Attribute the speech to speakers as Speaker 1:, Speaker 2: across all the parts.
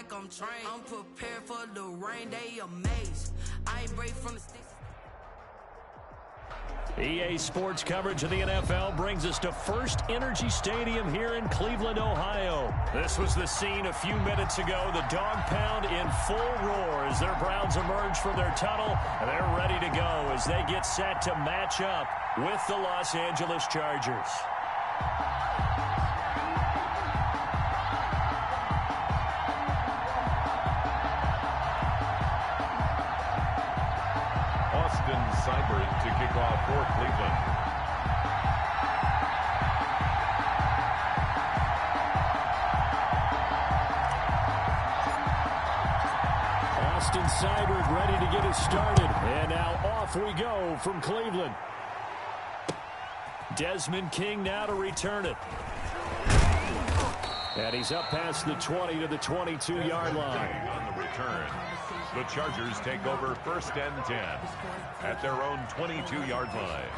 Speaker 1: like I'm trained. I'm prepared for the rain, they amazed. I ain't break from the sticks.
Speaker 2: EA Sports coverage of the NFL brings us to First Energy Stadium here in Cleveland, Ohio. This was the scene a few minutes ago. The dog pound in full roar as their Browns emerge from their tunnel. And they're ready to go as they get set to match up with the Los Angeles Chargers.
Speaker 3: To kick off for Cleveland.
Speaker 2: Austin Seibert ready to get us started. And now off we go from Cleveland. Desmond King now to return it. And he's up past the 20 to the 22-yard line.
Speaker 3: On the return, the Chargers take over 1st and 10 at their own 22-yard line.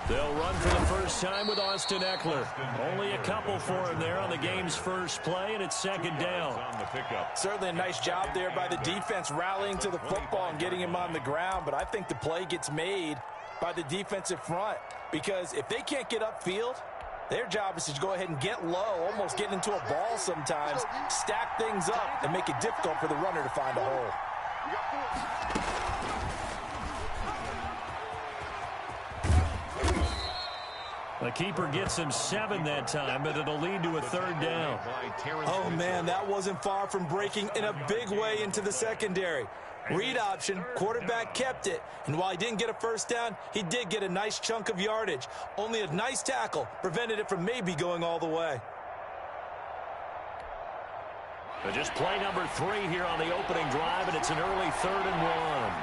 Speaker 2: They'll run for the first time with Austin Eckler. Only a couple for him there on the game's first play, and it's second down.
Speaker 4: Certainly a nice job there by the defense rallying to the football and getting him on the ground, but I think the play gets made by the defensive front because if they can't get upfield, their job is to go ahead and get low, almost get into a ball sometimes, stack things up, and make it difficult for the runner to find a hole.
Speaker 2: The keeper gets him 7 that time, but it'll lead to a third down.
Speaker 4: Oh, man, that wasn't far from breaking in a big way into the secondary. Read option, quarterback kept it, and while he didn't get a first down, he did get a nice chunk of yardage. Only a nice tackle prevented it from maybe going all the way.
Speaker 2: But just play number 3 here on the opening drive, and it's an early 3rd and 1.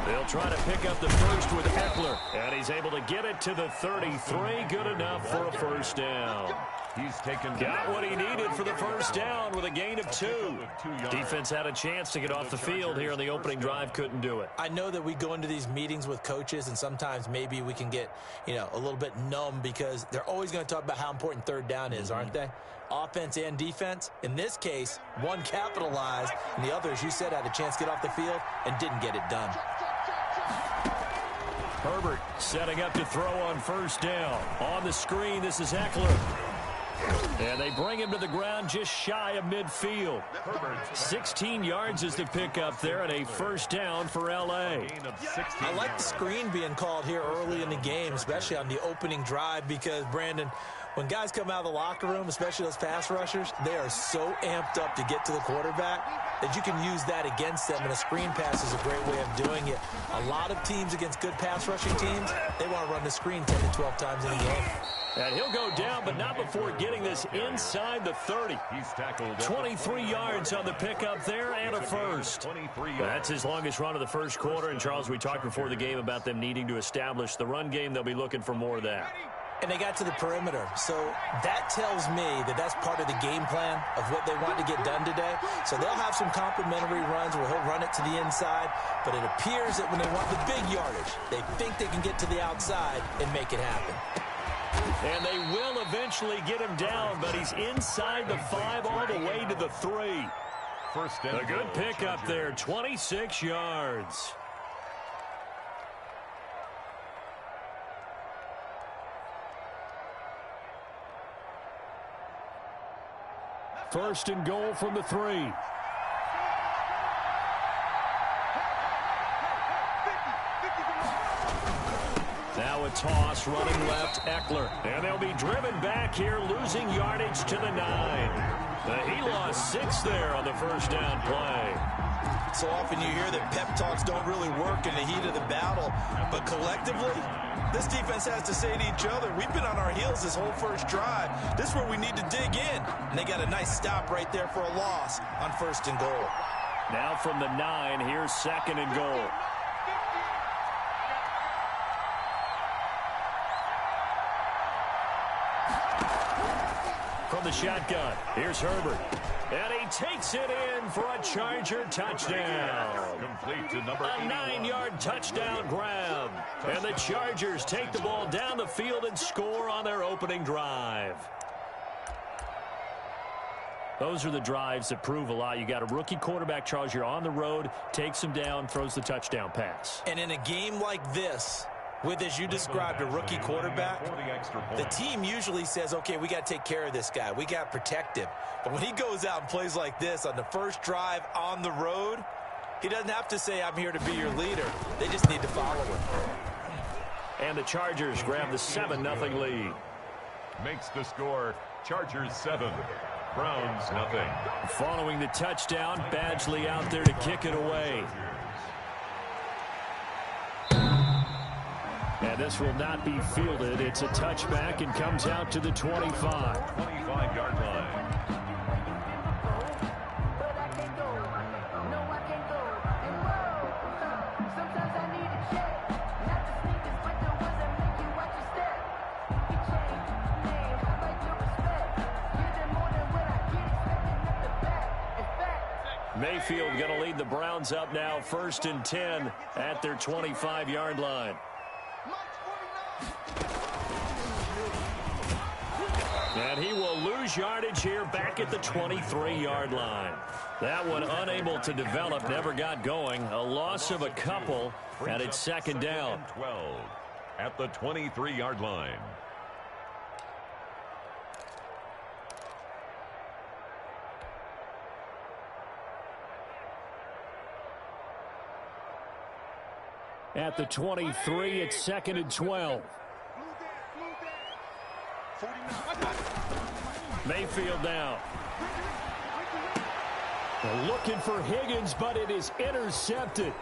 Speaker 2: They'll try to pick up the first with Eckler, and he's able to get it to the 33. Good enough for a first down.
Speaker 3: He's
Speaker 2: got what he needed for the first down with a gain of 2. Defense had a chance to get off the field here on the opening drive, couldn't do it.
Speaker 4: I know that we go into these meetings with coaches, and sometimes maybe we can get, a little bit numb because they're always going to talk about how important third down is, aren't they? Offense and defense. In this case, one capitalized, and the other, as you said, had a chance to get off the field and didn't get it done.
Speaker 2: Herbert setting up to throw on first down. On the screen, this is Eckler. And they bring him to the ground just shy of midfield. 16 yards is the pickup there and a first down for L.A.
Speaker 4: I like the screen being called here early in the game, especially on the opening drive because, Brandon, when guys come out of the locker room, especially those pass rushers, they are so amped up to get to the quarterback that you can use that against them, and a screen pass is a great way of doing it. A lot of teams against good pass rushing teams, they want to run the screen 10 to 12 times in a game.
Speaker 2: And he'll go down, but not before getting this inside the 30.
Speaker 3: He's tackled
Speaker 2: 23 yards on the pickup there and a first. That's his longest run of the first quarter. And, Charles, we talked before the game about them needing to establish the run game. They'll be looking for more of that.
Speaker 4: And they got to the perimeter. So that tells me that that's part of the game plan of what they want to get done today. So they'll have some complimentary runs where he'll run it to the inside. But it appears that when they want the big yardage, they think they can get to the outside and make it happen.
Speaker 2: And they will eventually get him down, but he's inside the 5 all the way to the 3. A good pickup there, 26 yards. First and goal from the 3. Now a toss, running left, Eckler. And they'll be driven back here, losing yardage to the 9. He lost 6 there on the first down play.
Speaker 4: So often you hear that pep talks don't really work in the heat of the battle, but collectively, this defense has to say to each other, we've been on our heels this whole first drive. This is where we need to dig in. And they got a nice stop right there for a loss on first and goal.
Speaker 2: Now from the 9, here's second and goal. from the shotgun. Here's Herbert. And he takes it in for a Charger touchdown.
Speaker 3: Complete to number
Speaker 2: A 9-yard touchdown grab. And the Chargers take the ball down the field and score on their opening drive. Those are the drives that prove a lot. You got a rookie quarterback, Charles. You're on the road, takes him down, throws the touchdown pass.
Speaker 4: And in a game like this, with, as you described, a rookie quarterback, the team usually says, okay, we got to take care of this guy. We got to protect him. But when he goes out and plays like this on the first drive on the road, he doesn't have to say, I'm here to be your leader. They just need to follow him.
Speaker 2: And the Chargers grab the 7-0 lead.
Speaker 3: Makes the score Chargers 7, Browns nothing.
Speaker 2: Following the touchdown, Badgley out there to kick it away. And this will not be fielded. It's a touchback and comes out to the 25.
Speaker 3: 25-yard line.
Speaker 2: Mayfield going to lead the Browns up now, 1st and 10 at their 25-yard line. And he will lose yardage here back at the 23-yard line. That one unable to develop, never got going. A loss of a couple, and it's 2nd down.
Speaker 3: 12 at the 23-yard line.
Speaker 2: At the 23, it's 2nd and 12. Mayfield now. They're looking for Higgins, but it is intercepted.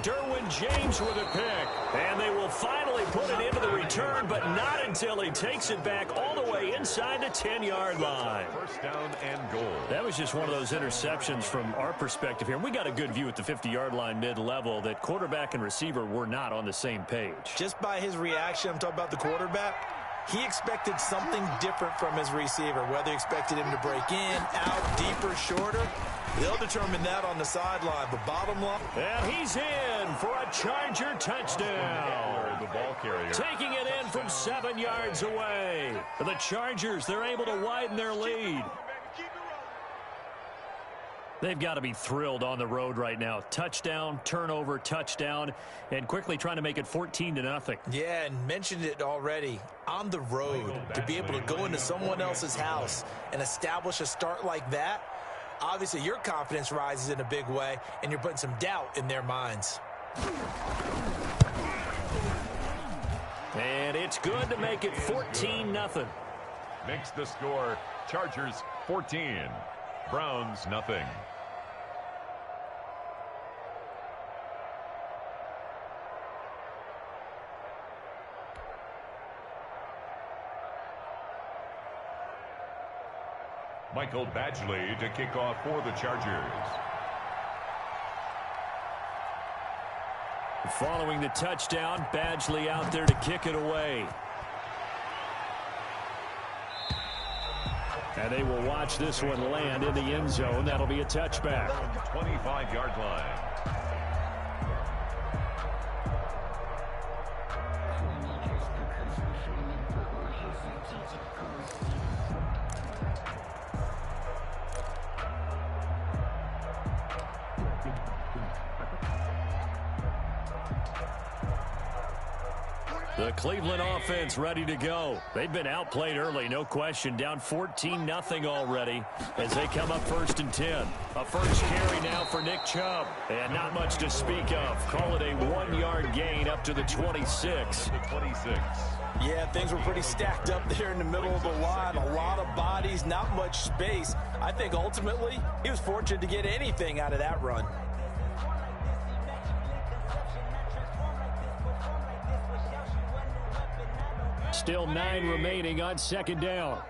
Speaker 2: Derwin James with a pick. And they will finally put it into the return, but not until he takes it back all the way inside the 10-yard line.
Speaker 3: 1st down and goal.
Speaker 2: That was just one of those interceptions from our perspective here. We got a good view at the 50-yard line mid-level that quarterback and receiver were not on the same page.
Speaker 4: Just by his reaction, I'm talking about the quarterback, he expected something different from his receiver, whether he expected him to break in, out, deeper, shorter. They'll determine that on the sideline. But bottom line.
Speaker 2: And he's in for a Charger touchdown.
Speaker 3: The ball carrier.
Speaker 2: Taking it in from 7 yards away. The Chargers, they're able to widen their lead. They've got to be thrilled on the road right now. Touchdown, turnover, touchdown, and quickly trying to make it 14-0.
Speaker 4: Yeah, and mentioned it already. On the road, to be able to go into someone else's house and establish a start like that, obviously your confidence rises in a big way, and you're putting some doubt in their minds.
Speaker 2: And it's good to make it 14-0.
Speaker 3: Makes the score Chargers 14, Browns nothing. Michael Badgley to kick off for the Chargers.
Speaker 2: Following the touchdown, Badgley out there to kick it away. And they will watch this one land in the end zone. That'll be a touchback.
Speaker 3: 25-yard line.
Speaker 2: The Cleveland offense ready to go. They've been outplayed early, no question. Down 14-0 already as they come up 1st and 10. A first carry now for Nick Chubb. And not much to speak of. Call it a 1-yard gain up to the 26.
Speaker 4: Yeah, things were pretty stacked up there in the middle of the line. A lot of bodies, not much space. I think ultimately he was fortunate to get anything out of that run.
Speaker 2: Still 9 remaining on 2nd down.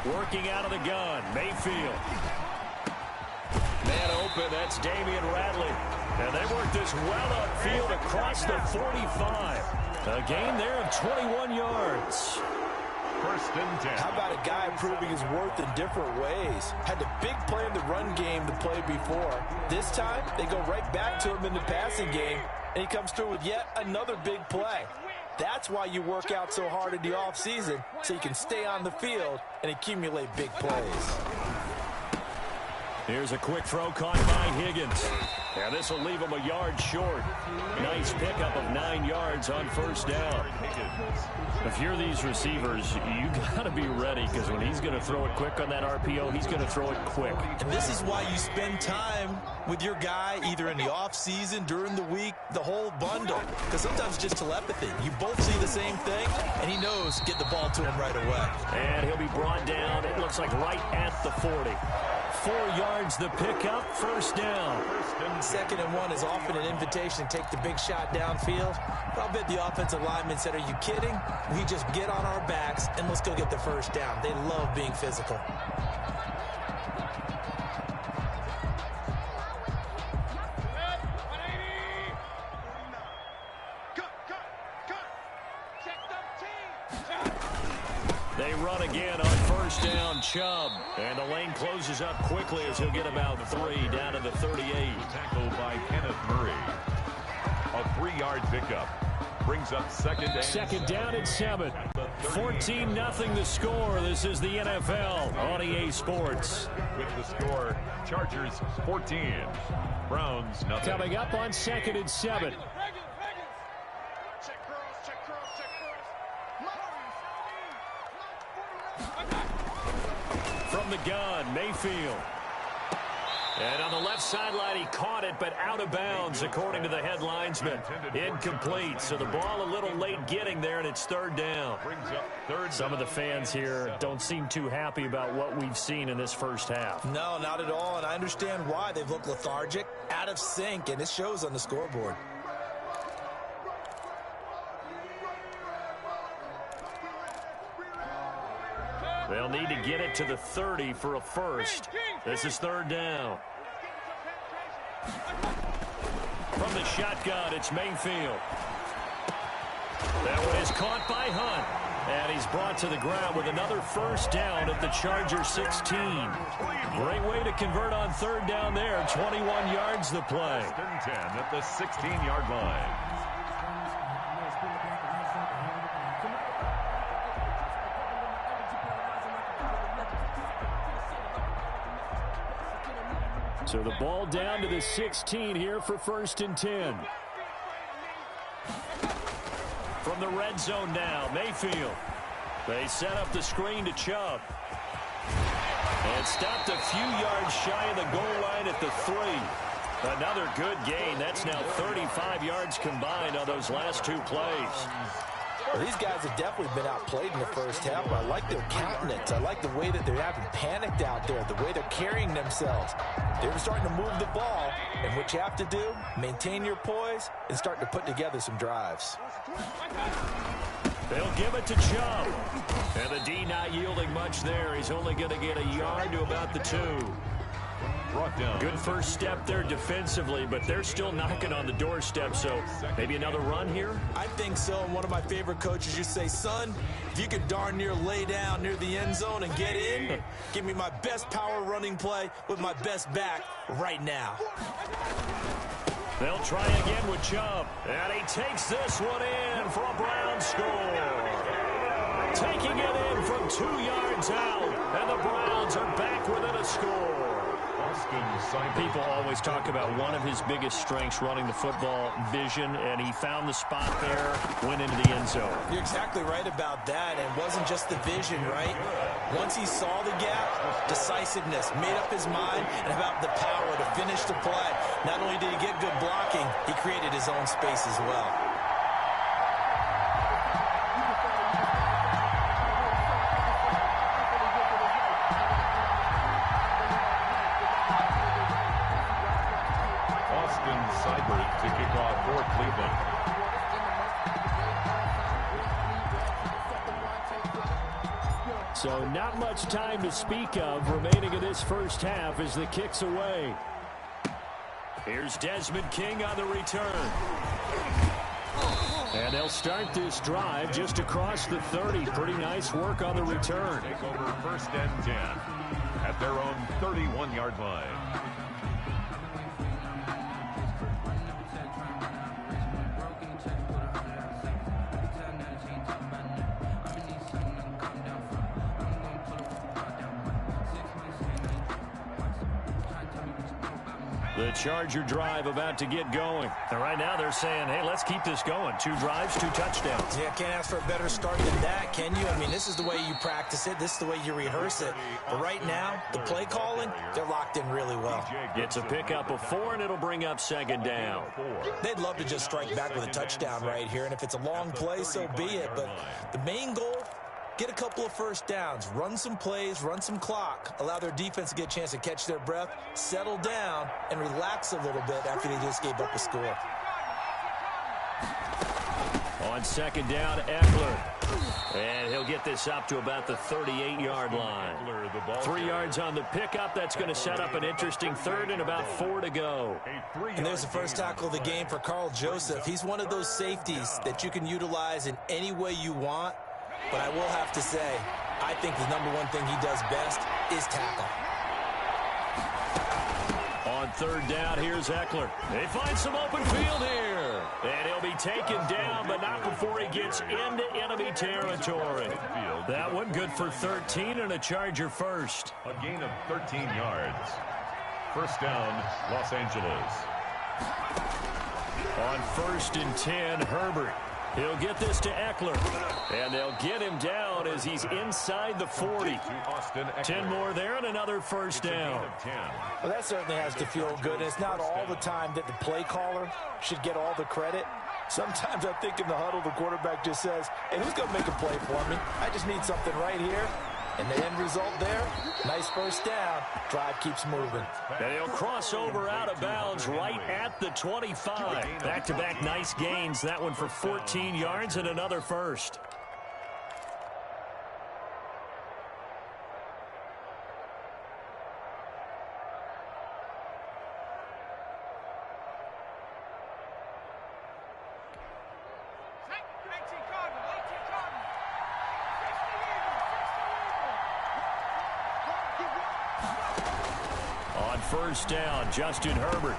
Speaker 2: Working out of the gun, Mayfield. Man open, that's Damian Radley. And they work this well upfield across the 45. A gain there of 21 yards.
Speaker 3: First and 10.
Speaker 4: How about a guy proving his worth in different ways? Had the big play in the run game to play before. This time, they go right back to him in the passing game, and he comes through with yet another big play. That's why you work out so hard in the offseason, so you can stay on the field and accumulate big plays.
Speaker 2: Here's a quick throw caught by Higgins. And this will leave him a yard short. Nice pickup of 9 yards on first down. If you're these receivers, you got to be ready, because when he's going to throw it quick on that RPO, he's going to throw it quick.
Speaker 4: And this is why you spend time with your guy either in the offseason, during the week, the whole bundle. Because sometimes it's just telepathy. You both see the same thing, and he knows get the ball to him right away.
Speaker 2: And he'll be brought down, it looks like right at the 40. 4 yards the pickup, first down.
Speaker 4: 2nd and 1 is often an invitation to take the big shot downfield. But I'll bet the offensive lineman said, are you kidding? We just get on our backs and let's go get the first down. They love being physical.
Speaker 2: They run again on first down, Chubb. And the lane closes up quickly as he'll get about 3 down to the 38.
Speaker 3: Tackled by Kenneth Murray. A 3-yard pickup. Brings up second down
Speaker 2: and 7. 14-0 the score. This is the NFL on EA Sports.
Speaker 3: With the score, Chargers 14, Browns nothing.
Speaker 2: Coming up on 2nd and 7. From the gun, Mayfield. And on the left sideline, he caught it, but out of bounds, according to the head linesman. Incomplete, so the ball a little late getting there, and it's 3rd down. Some of the fans here don't seem too happy about what we've seen in this first half.
Speaker 4: No, not at all, and I understand why. They've looked lethargic, out of sync, and it shows on the scoreboard.
Speaker 2: They'll need to get it to the 30 for a first. This is 3rd down. From the shotgun, it's Mayfield. That one is caught by Hunt. And he's brought to the ground with another first down at the Chargers 16. Great way to convert on 3rd down there. 21 yards the play.
Speaker 3: 1st and 10 at the 16-yard line.
Speaker 2: So the ball down to the 16 here for 1st and 10. From the red zone now, Mayfield. They set up the screen to Chubb. And stopped a few yards shy of the goal line at the 3. Another good gain. That's now 35 yards combined on those last 2 plays.
Speaker 4: Well, these guys have definitely been outplayed in the first half, but I like their countenance. I like the way that they haven't panicked out there, the way they're carrying themselves. They're starting to move the ball, and what you have to do, maintain your poise and start to put together some drives.
Speaker 2: They'll give it to Chubb. And the D not yielding much there. He's only going to get a yard to about the 2.
Speaker 3: Brought down.
Speaker 2: Good first step there defensively, but they're still knocking on the doorstep, so maybe another run here?
Speaker 4: I think so, and one of my favorite coaches used to say, son, if you could darn near lay down near the end zone and get in, give me my best power running play with my best back right now.
Speaker 2: They'll try again with Chubb, and he takes this one in for a Brown score. Taking it in from 2 yards out, and the Browns are back within a score. People always talk about one of his biggest strengths running the football, vision, and he found the spot there, went into the end zone.
Speaker 4: You're exactly right about that, and it wasn't just the vision, right? Once he saw the gap, decisiveness, made up his mind, and about the power to finish the play. Not only did he get good blocking, he created his own space as well.
Speaker 3: To kick off for Cleveland.
Speaker 2: So not much time to speak of remaining in this first half as the kick's away. Here's Desmond King on the return. And they'll start this drive just across the 30. Pretty nice work on the return.
Speaker 3: Take over 1st and 10 at their own 31-yard line.
Speaker 2: The Charger drive about to get going. And right now they're saying, hey, let's keep this going. 2 drives, 2 touchdowns.
Speaker 4: Yeah, can't ask for a better start than that, can you? I mean, this is the way you practice it. This is the way you rehearse it. But right now, the play calling, they're locked in really well.
Speaker 2: Gets a pickup of 4, and it'll bring up 2nd down.
Speaker 4: They'd love to just strike back with a touchdown right here. And if it's a long play, so be it. But the main goal, get a couple of 1st downs, run some plays, run some clock, allow their defense to get a chance to catch their breath, settle down, and relax a little bit after they just gave up a score.
Speaker 2: On 2nd down, Eckler. And he'll get this up to about the 38-yard line. 3 yards on the pickup. That's going to set up an interesting 3rd and about 4 to go.
Speaker 4: And there's the first tackle of the game for Carl Joseph. He's one of those safeties that you can utilize in any way you want. But I will have to say, I think the number one thing he does best is tackle.
Speaker 2: On 3rd down, here's Eckler. They find some open field here. And he'll be taken down, but not before he gets into enemy territory. That one good for 13 and a Charger first.
Speaker 3: A gain of 13 yards. 1st down, Los Angeles.
Speaker 2: On 1st and 10, Herbert. He'll get this to Eckler. And they'll get him down as he's inside the 40. 10 more there and another 1st down.
Speaker 4: Well, that certainly has to feel good. And it's not all the time that the play caller should get all the credit. Sometimes I think in the huddle, the quarterback just says, hey, who's going to make a play for me? I just need something right here. And the end result there, nice 1st down. Drive keeps moving.
Speaker 2: And he'll cross over out of bounds right at the 25. Back-to-back nice gains. That one for 14 yards and another 1st. On 1st down, Justin Herbert.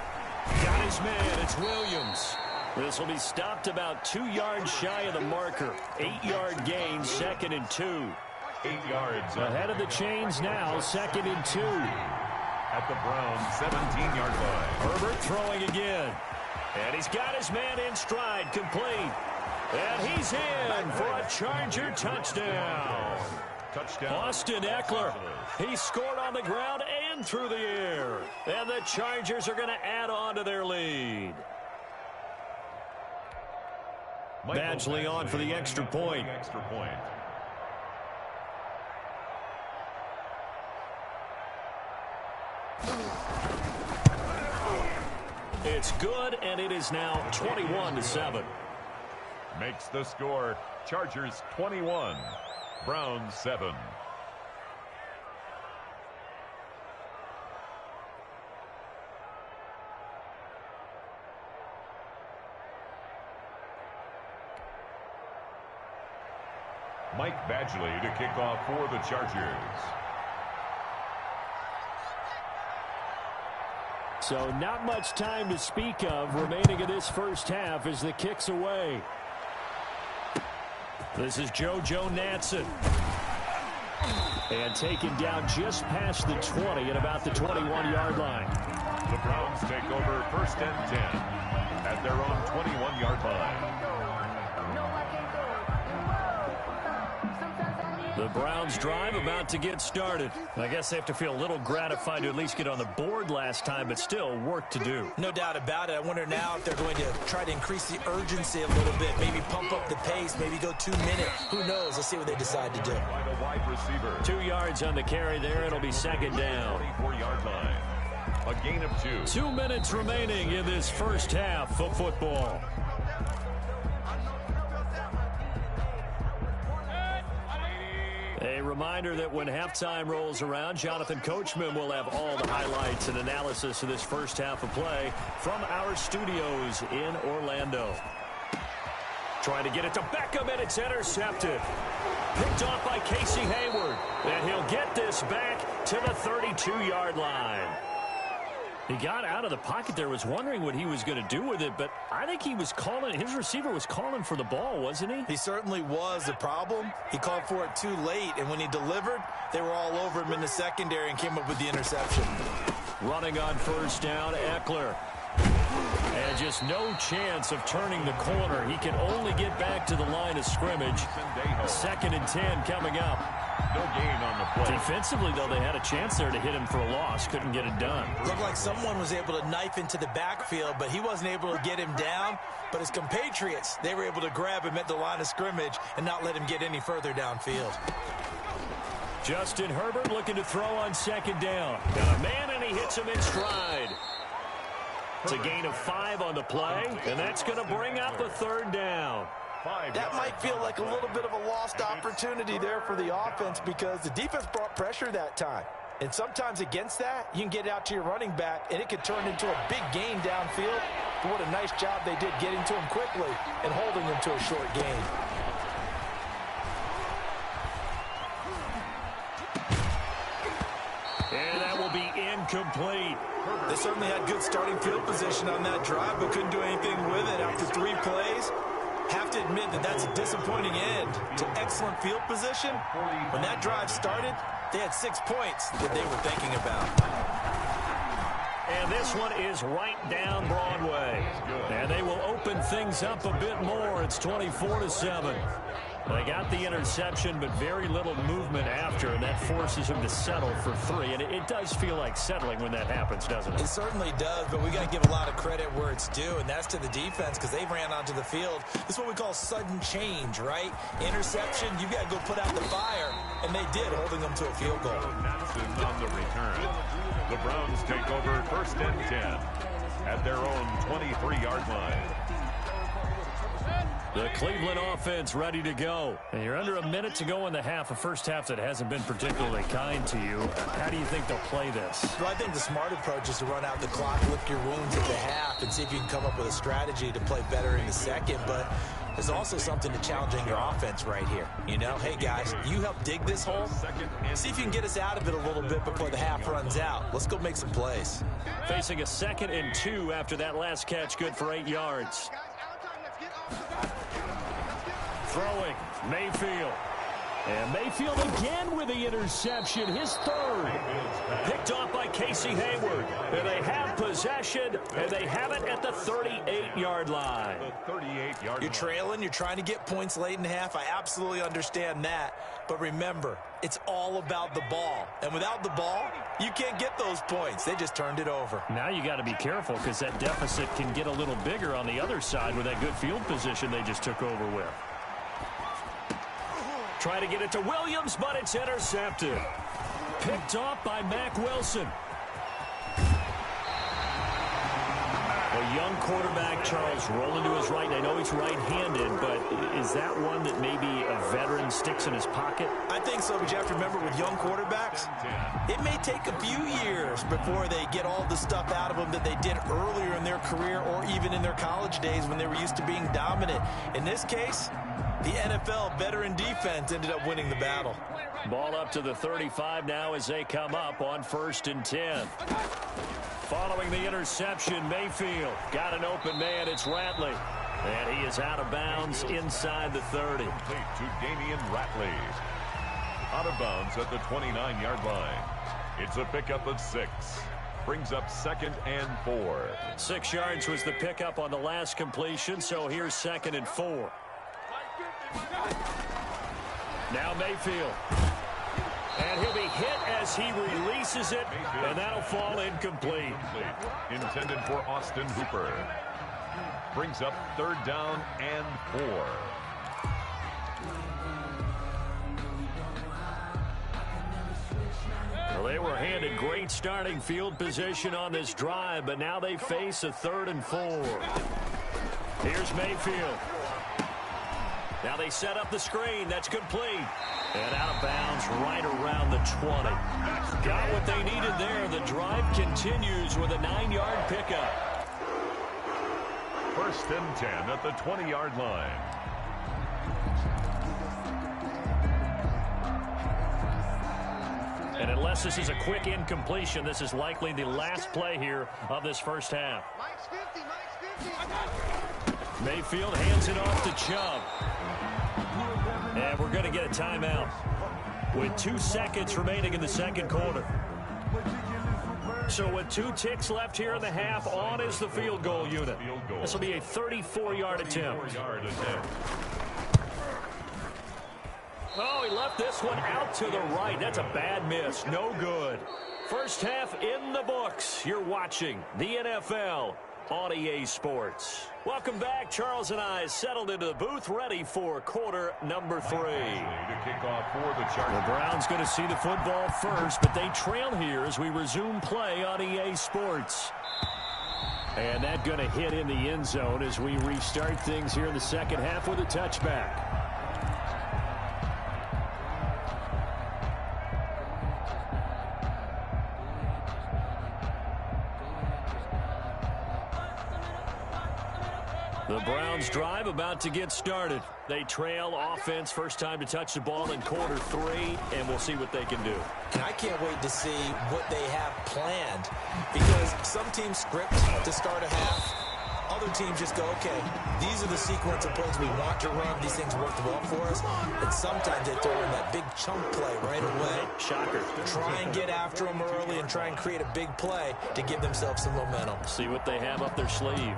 Speaker 2: Got his man, it's Williams. This will be stopped about 2 yards shy of the marker. 8-yard gain, 2nd and 2.
Speaker 3: 8 yards.
Speaker 2: Ahead of the chains now, 2nd and 2.
Speaker 3: At the Browns' 17-yard line.
Speaker 2: Herbert throwing again. And he's got his man in stride, complete. And he's in for a Charger touchdown. Austin Eckler. He scored on the ground and through the air. And the Chargers are going to add on to their lead. Badgley on for the extra point. It's good, and it is now 21-7.
Speaker 3: Makes the score. Chargers 21, Browns 7. Mike Badgley to kick off for the Chargers.
Speaker 2: So not much time to speak of remaining in this first half as the kick's away. This is JoJo Natson. And taken down just past the 20 at about the 21-yard line.
Speaker 3: The Browns take over 1st and 10 at their own 21-yard line.
Speaker 2: The Browns drive about to get started. I guess they have to feel a little gratified to at least get on the board last time, but still work to do.
Speaker 4: No doubt about it. I wonder now if they're going to try to increase the urgency a little bit, maybe pump up the pace, maybe go 2 minutes. Who knows? Let's see what they decide to do.
Speaker 2: 2 yards on the carry there. It'll be 2nd down.
Speaker 3: 24-yard line. A gain of 2.
Speaker 2: 2 minutes remaining in this first half of football. A reminder that when halftime rolls around, Jonathan Coachman will have all the highlights and analysis of this first half of play from our studios in Orlando. Trying to get it to Beckham, and it's intercepted. Picked off by Casey Hayward. And he'll get this back to the 32-yard line. He got out of the pocket there, was wondering what he was going to do with it, but I think he was calling, his receiver was calling for the ball, wasn't he?
Speaker 4: He certainly was. The problem, he called for it too late, and when he delivered, they were all over him in the secondary and came up with the interception.
Speaker 2: Running on first down, Eckler. And just no chance of turning the corner. He can only get back to the line of scrimmage. 2nd and 10 coming up.
Speaker 3: No gain on the play.
Speaker 2: Defensively, though, they had a chance there to hit him for a loss. Couldn't get it done.
Speaker 4: Looked like someone was able to knife into the backfield, but he wasn't able to get him down. But his compatriots, they were able to grab him at the line of scrimmage and not let him get any further downfield.
Speaker 2: Justin Herbert looking to throw on 2nd down. Got a man, and he hits him in stride. It's a gain of 5 on the play, and that's going to bring up a 3rd down.
Speaker 4: That might feel like a little bit of a lost opportunity there for the offense because the defense brought pressure that time. And sometimes against that, you can get out to your running back, and it could turn into a big gain downfield. But what a nice job they did getting to him quickly and holding him to a short gain.
Speaker 2: And that will be incomplete.
Speaker 4: They certainly had good starting field position on that drive, but couldn't do anything with it after 3 plays. Have to admit that that's a disappointing end to excellent field position. When that drive started, they had 6 points that they were thinking about.
Speaker 2: And this one is right down Broadway. And they will open things up a bit more. It's 24-7. They got the interception, but very little movement after, and that forces him to settle for 3. And it does feel like settling when that happens, doesn't it?
Speaker 4: It certainly does, but we got to give a lot of credit where it's due, and that's to the defense because they ran onto the field. This is what we call sudden change, right? Interception, you got to go put out the fire, and they did, holding them to a field goal.
Speaker 3: On the return. The Browns take over 1st and 10 at their own 23-yard line.
Speaker 2: The Cleveland offense ready to go. And you're under a minute to go in the half, a first half that hasn't been particularly kind to you. How do you think they'll play this?
Speaker 4: Well, I think the smart approach is to run out the clock, lick your wounds at the half, and see if you can come up with a strategy to play better in the second. But there's also something to challenging your offense right here. You know, hey, guys, you help dig this hole. See if you can get us out of it a little bit before the half runs out. Let's go make some plays.
Speaker 2: Facing a 2nd and 2 after that last catch, good for 8 yards. Throwing, Mayfield. And Mayfield again with the interception, his 3rd. Picked off by Casey Hayward. And they have possession, and they have it at the 38-yard line.
Speaker 4: You're trailing, you're trying to get points late in the half. I absolutely understand that. But remember, it's all about the ball. And without the ball, you can't get those points. They just turned it over.
Speaker 2: Now you got to be careful because that deficit can get a little bigger on the other side with that good field position they just took over with. Try to get it to Williams, but it's intercepted. Picked off by Mack Wilson. A young quarterback, Charles, rolling to his right. I know he's right-handed, but is that one that maybe a veteran sticks in his pocket?
Speaker 4: I think so, but you have to remember with young quarterbacks, it may take a few years before they get all the stuff out of them that they did earlier in their career or even in their college days when they were used to being dominant. In this case, the NFL veteran defense ended up winning the battle.
Speaker 2: Ball up to the 35 now as they come up on 1st and 10. Following the interception, Mayfield got an open man. It's Ratley. And he is out of bounds inside the 30.
Speaker 3: To Damian Ratley. Out of bounds at the 29-yard line. It's a pickup of 6. Brings up 2nd and 4.
Speaker 2: 6 yards was the pickup on the last completion, so here's 2nd and 4. Now Mayfield. And he'll be hit as he releases it, and that'll fall incomplete.
Speaker 3: Intended for Austin Hooper. Brings up 3rd down and 4.
Speaker 2: Well, they were handed great starting field position on this drive, but now they face a 3rd and 4. Here's Mayfield. Now they set up the screen. That's complete. And out of bounds right around the 20. Got what they needed there. The drive continues with a 9-yard pickup.
Speaker 3: 1st and 10 at the 20-yard line.
Speaker 2: And unless this is a quick incompletion, this is likely the last play here of this first half. Mayfield hands it off to Chubb. And we're going to get a timeout with 2 seconds remaining in the second quarter. So with 2 ticks left here in the half, on is the field goal unit. This will be a 34-yard attempt. Oh, he left this one out to the right. That's a bad miss. No good. First half in the books. You're watching the NFL on EA Sports. Welcome back. Charles and I settled into the booth, ready for quarter number 3. The Browns going to see the football first, but they trail here as we resume play on EA Sports. And that going to hit in the end zone as we restart things here in the second half with a touchback. The Browns drive about to get started. They trail offense, first time to touch the ball in quarter 3, and we'll see what they can do.
Speaker 4: And I can't wait to see what they have planned, because some teams script to start a half. Other teams just go, okay, these are the sequence of plays we want to run. These things worked well for us. And sometimes they throw in that big chunk play right away.
Speaker 2: Shocker.
Speaker 4: Try and get after them early and try and create a big play to give themselves some momentum.
Speaker 2: See what they have up their sleeve.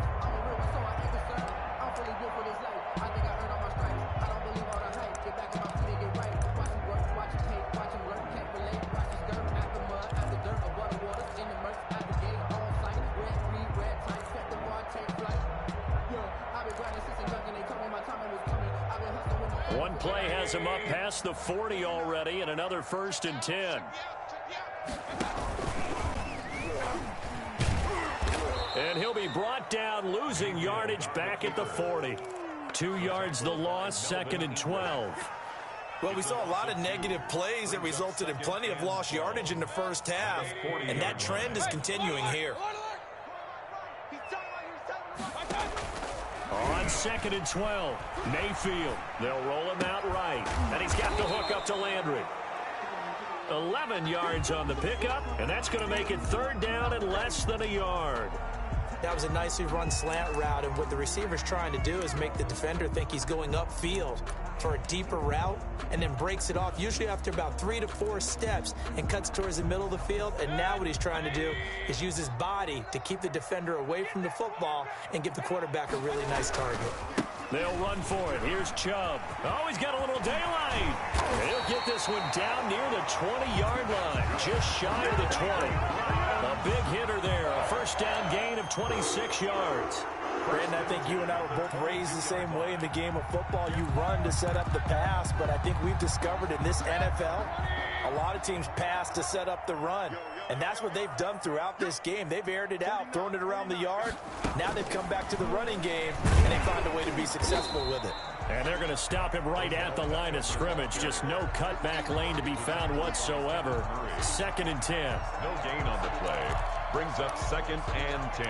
Speaker 2: One play has him up past the 40 already, and another 1st and 10. And he'll be brought down, losing yardage back at the 40. 2 yards the loss, 2nd and 12.
Speaker 4: Well, we saw a lot of negative plays that resulted in plenty of lost yardage in the first half, and that trend is continuing here.
Speaker 2: On 2nd and 12, Mayfield. They'll roll him out right. And he's got the hook up to Landry. 11 yards on the pickup, and that's going to make it 3rd down and less than a yard.
Speaker 4: That was a nicely run slant route, and what the receiver's trying to do is make the defender think he's going upfield for a deeper route, and then breaks it off, usually after about 3 to 4 steps, and cuts towards the middle of the field. And now what he's trying to do is use his body to keep the defender away from the football and give the quarterback a really nice target.
Speaker 2: They'll run for it. Here's Chubb. Oh, he's got a little daylight. And he'll get this one down near the 20-yard line, just shy of the 20. A big hitter there, a first down gain of 26 yards.
Speaker 4: Brandon, I think you and I were both raised the same way in the game of football. You run to set up the pass, but I think we've discovered in this NFL, a lot of teams pass to set up the run. And that's what they've done throughout this game. They've aired it out, thrown it around the yard. Now they've come back to the running game, and they find a way to be successful with it.
Speaker 2: And they're going to stop him right at the line of scrimmage. Just no cutback lane to be found whatsoever. 2nd and 10.
Speaker 3: No gain on the play. Brings up 2nd and 10.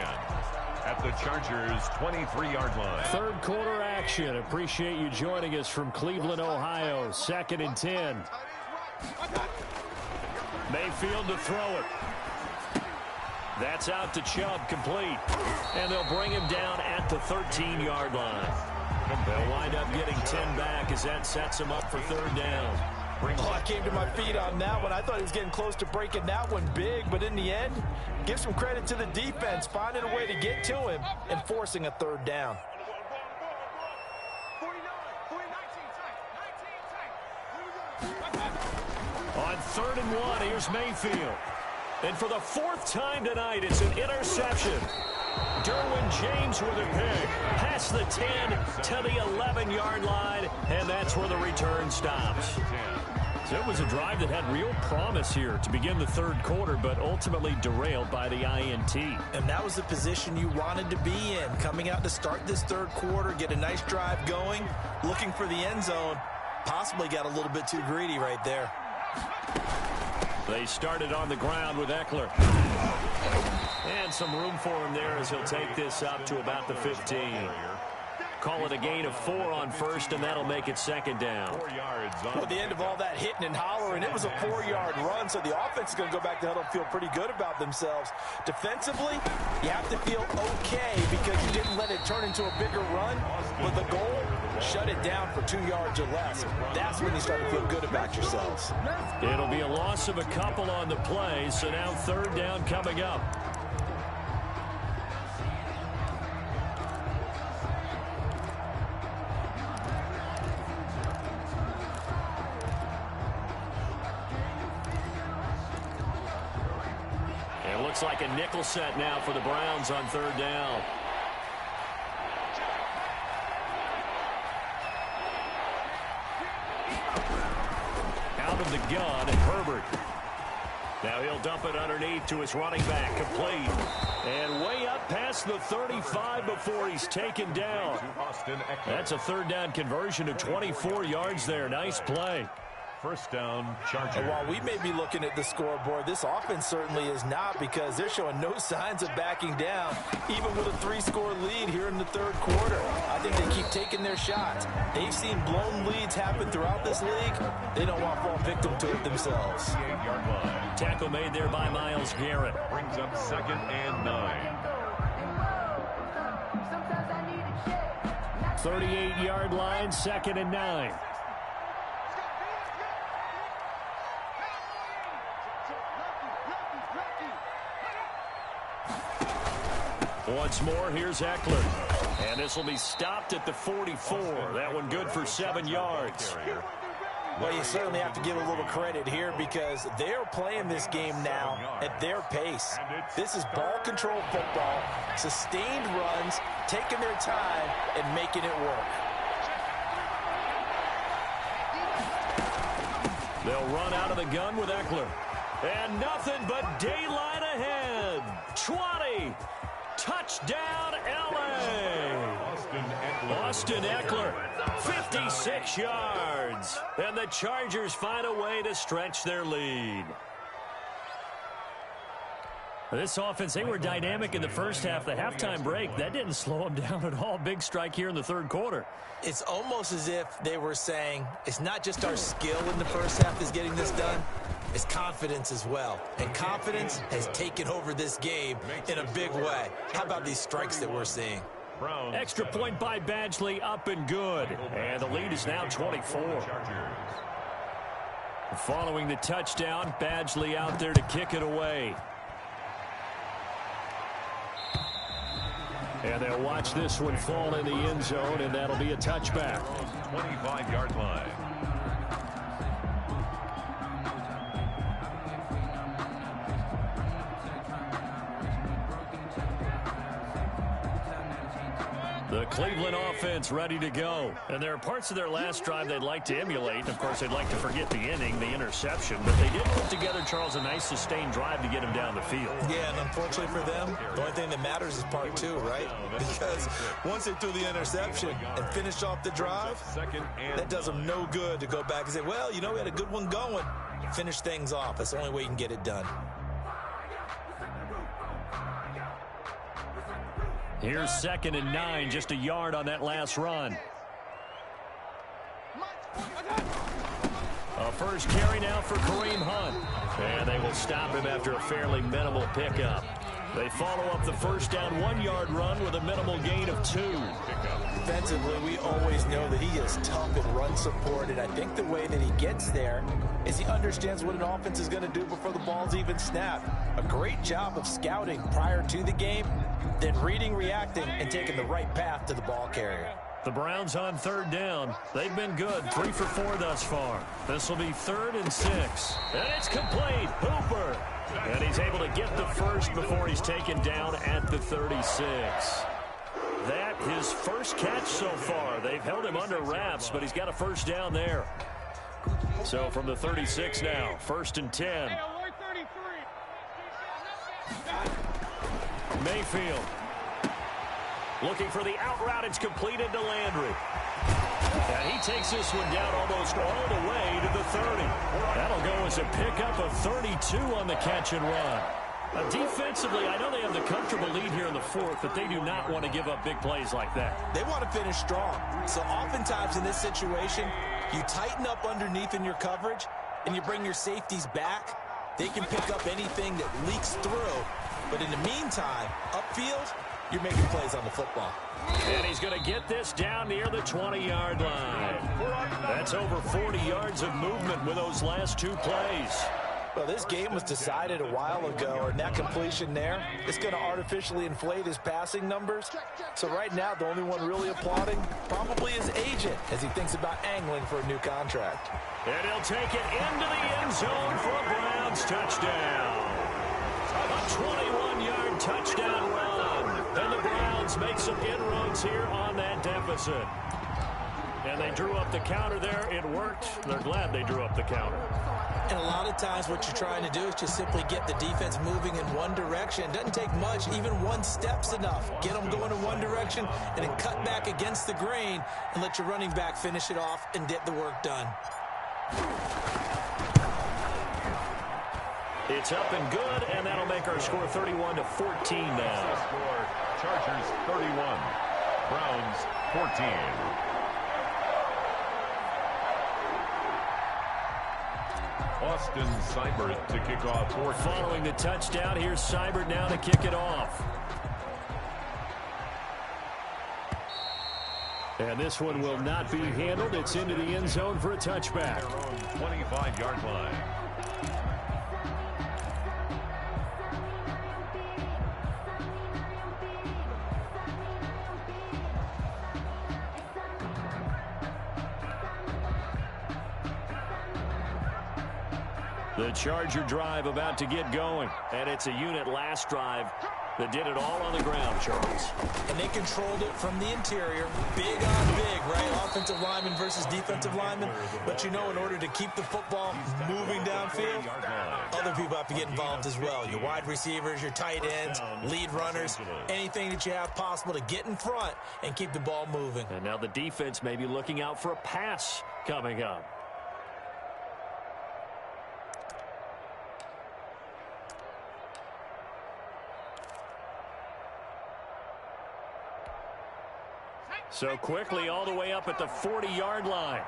Speaker 3: At the Chargers' 23-yard line.
Speaker 2: 3rd quarter action. Appreciate you joining us from Cleveland, Ohio. 2nd and 10. Mayfield to throw it. That's out to Chubb, complete. And they'll bring him down at the 13-yard line. They'll wind up getting 10 back as that sets him up for 3rd down.
Speaker 4: Oh, I came to my feet on that one. I thought he was getting close to breaking that one big, but in the end, give some credit to the defense, finding a way to get to him and forcing a 3rd down.
Speaker 2: On 3rd and 1, here's Mayfield. And for the 4th time tonight, it's an interception. Derwin James with a pick. Past the 10 to the 11-yard line, and that's where the return stops. So it was a drive that had real promise here to begin the 3rd quarter, but ultimately derailed by the INT.
Speaker 4: And that was the position you wanted to be in, coming out to start this 3rd quarter, get a nice drive going, looking for the end zone. Possibly got a little bit too greedy right there.
Speaker 2: They started on the ground with Eckler. And some room for him there as he'll take this up to about the 15. call it a gain of 4 on first, and that'll make it second down.
Speaker 3: 4 yards on
Speaker 4: At the end of all that hitting and hollering, it was a 4-yard run, so the offense is going to go back to huddle and feel pretty good about themselves. Defensively, you have to feel okay because you didn't let it turn into a bigger run. With the goal, shut it down for 2 yards or less. That's when you start to feel good about yourselves.
Speaker 2: It'll be a loss of a couple on the play, so now third down coming up. It looks like a nickel set now for the Browns on third down. Out of the gun, and Herbert. Now he'll dump it underneath to his running back, complete. And way up past the 35 before he's taken down. That's a third down conversion of 24 yards there. Nice play.
Speaker 3: First down, Chargers.
Speaker 4: And while we may be looking at the scoreboard, this offense certainly is not, because they're showing no signs of backing down, even with a 3-score lead here in the third quarter. I think they keep taking their shots. They've seen blown leads happen throughout this league. They don't want to fall victim to it themselves.
Speaker 3: 38-yard line.
Speaker 2: Tackle made there by Myles Garrett.
Speaker 3: Brings up second and 9.
Speaker 2: 38-yard line, second and 9. Once more, here's Eckler. And this will be stopped at the 44. That one good for 7 yards.
Speaker 4: Well, you certainly have to give a little credit here because they're playing this game now at their pace. This is ball control football, sustained runs, taking their time and making it work.
Speaker 2: They'll run out of the gun with Eckler. And nothing but daylight ahead. 20. Touchdown, L.A. Austin Eckler, 56 yards. And the Chargers find a way to stretch their lead. This offense, they were dynamic in the first half. The halftime break, that didn't slow them down at all. Big strike here in the third quarter.
Speaker 4: It's almost as if they were saying, it's not just our skill in the first half that's getting this done. It's confidence as well. And confidence has taken over this game in a big way. How about these strikes that we're seeing?
Speaker 2: Extra point by Badgley, up and good. And the lead is now 24. Following the touchdown, Badgley out there to kick it away. And they'll watch this one fall in the end zone, and that'll be a touchback.
Speaker 3: 25-yard line.
Speaker 2: The Cleveland offense ready to go. And there are parts of their last drive they'd like to emulate. Of course, they'd like to forget the inning, the interception. But they did put together, Charles, a nice sustained drive to get him down the field.
Speaker 4: Yeah, and unfortunately for them, the only thing that matters is part 2, right? Because once they threw the interception and finished off the drive, that does them no good to go back and say, well, you know, we had a good one going. Finish things off. That's the only way you can get it done.
Speaker 2: Here's second and 9, just a yard on that last run. A first carry now for Kareem Hunt. And they will stop him after a fairly minimal pickup. They follow up the first down 1-yard run with a minimal gain of 2.
Speaker 4: Defensively, we always know that he is tough and run support, and I think the way that he gets there is he understands what an offense is going to do before the ball's even snapped. A great job of scouting prior to the game, then reading, reacting, and taking the right path to the ball carrier.
Speaker 2: The Browns on third down. They've been good, 3 for 4 thus far. This will be 3rd and 6. And it's complete. Hooper. And he's able to get the first before he's taken down at the 36. That his first catch so far. They've held him under wraps, but he's got a first down there. So from the 36 now, 1st and 10. Mayfield. Looking for the out route. It's completed to Landry. And he takes this one down almost all the way to the 30. That'll go as a pickup of 32 on the catch and run. Defensively, I know they have the comfortable lead here in the fourth, but they do not want to give up big plays like that.
Speaker 4: They want to finish strong. So oftentimes in this situation, you tighten up underneath in your coverage, and you bring your safeties back. They can pick up anything that leaks through. But in the meantime, upfield, you're making plays on the football.
Speaker 2: And he's going to get this down near the 20-yard line. That's over 40 yards of movement with those last two plays.
Speaker 4: Well, this game was decided a while ago, and that completion there is going to artificially inflate his passing numbers. So right now, the only one really applauding probably his agent as he thinks about angling for a new contract.
Speaker 2: And he'll take it into the end zone for a Browns touchdown. A 21-yard touchdown run. And the Browns make some inroads here on that deficit. And they drew up the counter there. It worked. They're glad they drew up the counter.
Speaker 4: And a lot of times what you're trying to do is just simply get the defense moving in one direction. It doesn't take much. Even one step's enough. Get them going in one direction and then cut back against the grain and let your running back finish it off and get the work done.
Speaker 2: It's up and good, and that'll make our score 31-14 now.
Speaker 3: Score, Chargers 31, Browns 14. Austin Seibert to kick off fourth.
Speaker 2: Following the touchdown, here's Seibert now to kick it off. And this one will not be handled. It's into the end zone for a touchback.
Speaker 3: 25-yard line.
Speaker 2: The Charger drive about to get going. And it's a unit last drive that did it all on the ground, Charles.
Speaker 4: And they controlled it from the interior. Big on big, right? Offensive lineman versus defensive lineman. But you know, in order to keep the football moving downfield, other people have to get involved as well. Your wide receivers, your tight ends, lead runners, anything that you have possible to get in front and keep the ball moving.
Speaker 2: And now the defense may be looking out for a pass coming up. So quickly all the way up at the 40-yard line.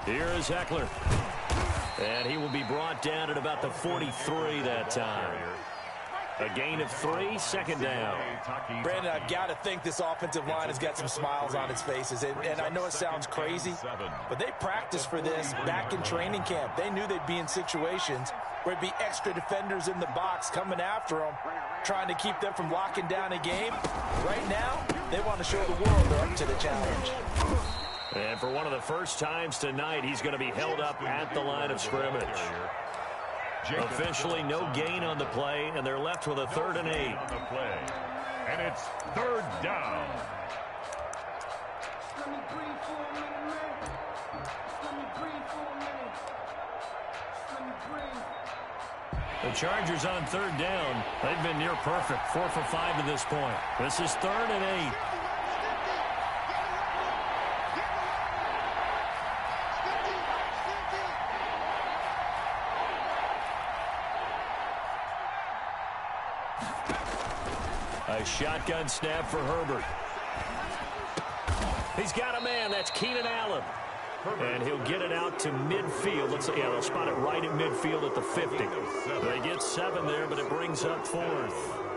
Speaker 2: Here is Eckler. And he will be brought down at about the 43 that time. A gain of 3, second down.
Speaker 4: Brandon, I've got to think this offensive line has got some smiles on its faces. And I know it sounds crazy, but they practiced for this back in training camp. They knew they'd be in situations where it'd be extra defenders in the box coming after them, trying to keep them from locking down a game. Right now, they want to show the world they're up to the challenge.
Speaker 2: And for one of the first times tonight, he's going to be held up at the line of scrimmage. Officially no gain on the play, and they're left with a 3rd and 8.
Speaker 3: And it's 3rd down.
Speaker 2: The Chargers on 3rd down. They've been near perfect, 4 for 5 to this point. This is 3rd and 8. A shotgun snap for Herbert. He's got a man. That's Keenan Allen. And he'll get it out to midfield. They'll spot it right at midfield at the 50. They get 7 there, but it brings up 4th.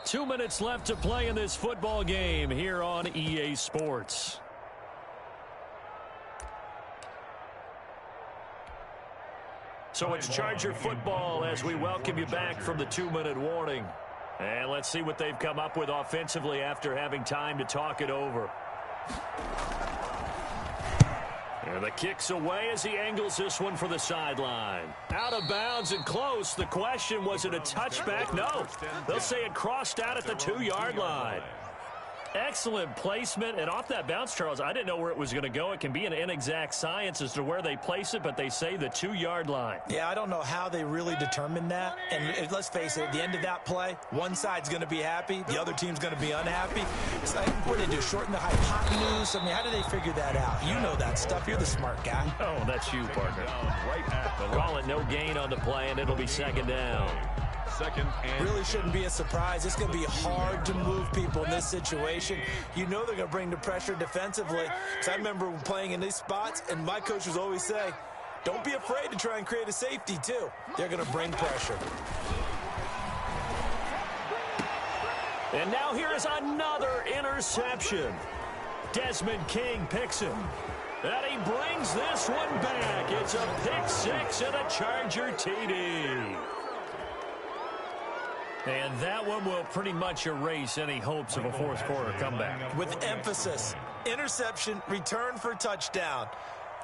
Speaker 2: Two minutes left to play in this football game here on EA Sports. So it's Charger football as we welcome you back from the 2-minute warning. And let's see what they've come up with offensively after having time to talk it over. And the kick's away as he angles this one for the sideline. Out of bounds and close. The question, was it a touchback? No. They'll say it crossed out at the 2-yard line. Excellent placement, and off that bounce, Charles, I didn't know where it was going to go. It can be an inexact science as to where they place it, but they say the 2-yard line.
Speaker 4: Yeah, I don't know how they really determined that. And let's face it, at the end of that play, one side's going to be happy, the other team's going to be unhappy. It's like, what do they do, shorten the hypotenuse? I mean, how do they figure that out? You know that stuff. You're the smart guy.
Speaker 2: Oh, that's you, partner. Call it no gain on the play, and it'll be second down.
Speaker 4: Really shouldn't be a surprise. It's going to be hard to move people in this situation. You know they're going to bring the pressure defensively. Because I remember playing in these spots, and my coach would always say, don't be afraid to try and create a safety, too. They're going to bring pressure.
Speaker 2: And now here is another interception. Desmond King picks him. And he brings this one back. It's a pick six and a Charger TD. And that one will pretty much erase any hopes of a fourth quarter comeback.
Speaker 4: With emphasis, interception, return for touchdown.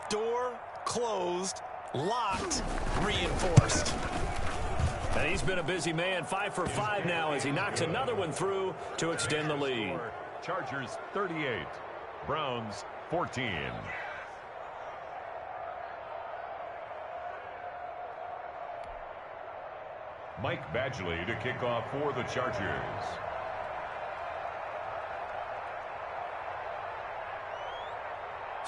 Speaker 4: Door closed, locked, reinforced.
Speaker 2: And he's been a busy man, 5 for 5 now as he knocks another one through to extend the lead.
Speaker 3: Chargers 38, Browns 14. Mike Badgley to kick off for the Chargers.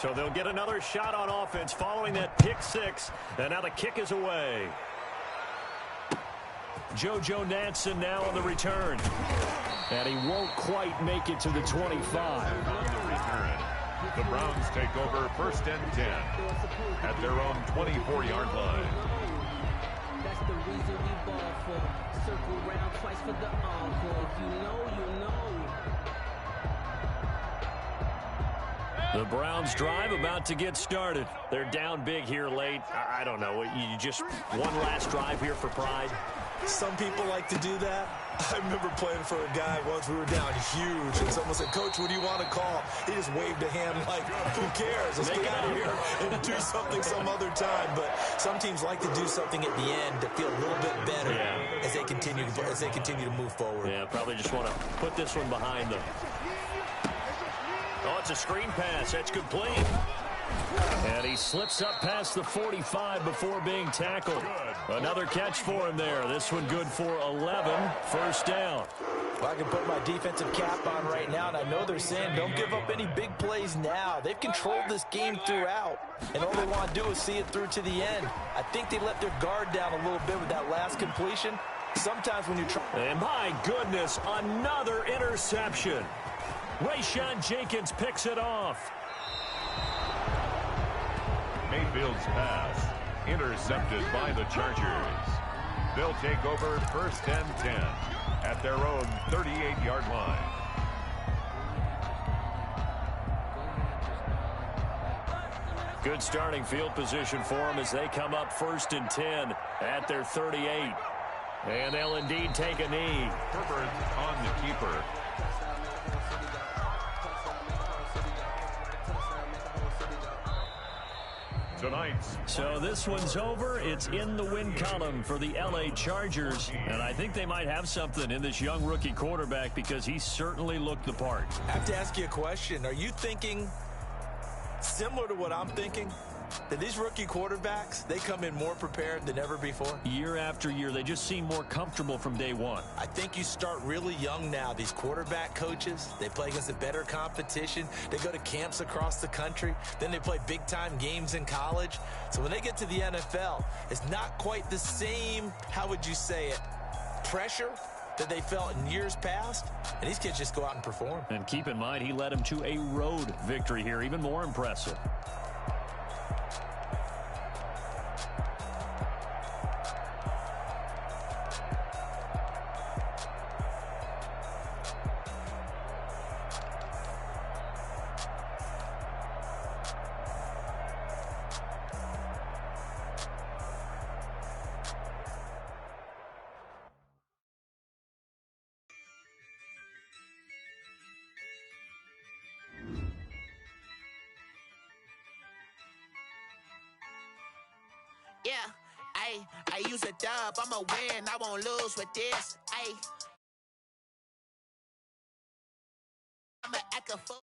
Speaker 2: So they'll get another shot on offense following that pick six. And now the kick is away. JoJo Natson now on the return. And he won't quite make it to the 25.
Speaker 3: The Browns take over first and 10 at their own 24-yard line.
Speaker 5: That's the reason we ball for. Circle round twice for the encore. If you know, you know.
Speaker 2: The Browns drive about to get started. They're down big here late. I don't know. You just one last drive here for pride.
Speaker 4: Some people like to do that. I remember playing for a guy once. We were down huge, and someone said, "Coach, what do you want to call?" He just waved a hand like, "Who cares? Let's get out of here and do something some other time." But some teams like to do something at the end to feel a little bit better as they continue to move forward.
Speaker 2: Yeah, probably just want to put this one behind them. Oh, it's a screen pass. That's complete. And he slips up past the 45 before being tackled. Another catch for him there. This one good for 11. First down.
Speaker 4: Well, I can put my defensive cap on right now, and I know they're saying don't give up any big plays now. They've controlled this game throughout, and all they want to do is see it through to the end. I think they let their guard down a little bit with that last completion. Sometimes when you try...
Speaker 2: And my goodness, another interception. Rayshawn Jenkins picks it off.
Speaker 3: Mayfield's pass intercepted by the Chargers. They'll take over first and 10 at their own 38-yard line.
Speaker 2: Good starting field position for them as they come up first and 10 at their 38. And they'll indeed take a knee.
Speaker 3: Herbert on the keeper.
Speaker 2: So this one's over. It's in the win column for the LA Chargers. And I think they might have something in this young rookie quarterback because he certainly looked the part.
Speaker 4: I have to ask you a question. Are you thinking similar to what I'm thinking? That these rookie quarterbacks, they come in more prepared than ever before?
Speaker 2: Year after year, they just seem more comfortable from day one.
Speaker 4: I think you start really young now. These quarterback coaches, they play against a better competition. They go to camps across the country. Then they play big-time games in college. So when they get to the NFL, it's not quite the same, how would you say it, pressure that they felt in years past. And these kids just go out and perform.
Speaker 2: And keep in mind, he led them to a road victory here, even more impressive.
Speaker 6: Ay, I use a dub, I'ma win, I won't lose with this. Ay, I'ma act a fool.